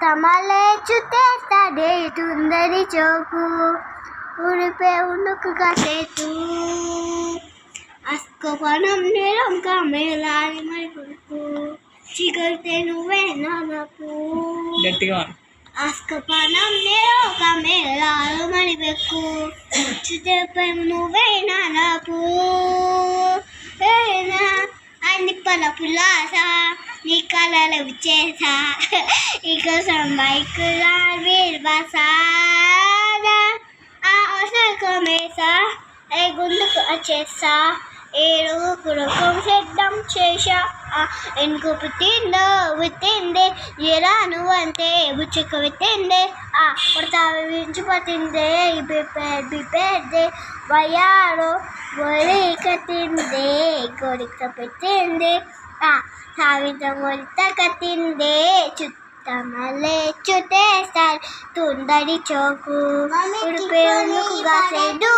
చుట్టమలే చుట్టేస్తాడే తుందరి చోకు ఉడిపే ఉనుకుగా సేతు అస్కపనం నీలం కమేలాలి మరి కొడుకు చిగరితే నువ్వే నాకు అస్కపనం నీలం కమేలాలు మరి బెక్కు చిగరితే నువ్వే నాకు అన్ని పల పులాసా నీ కళలు చేసా నీకోసం బైకులా వీర్వాసాదా ఆ అవసరమేసా ఏ గుండుకు వచ్చేసా ఏడు కురకం సిద్ధం చేసా ఎందుకు పుట్టిందే ఎలా నువ్వంతే బుచ్చుకు పెట్టిందే కొడతా విడిచిపోతుందే బిపేదే వయారో ఒడి కట్టిందే కోరిక పెట్టిందే సావిత మొలిత కట్టిందే చుట్టమలే చుట్టేస్తారు తుందరి చోకు ఉడిపే ఉనుకుగా సేదు.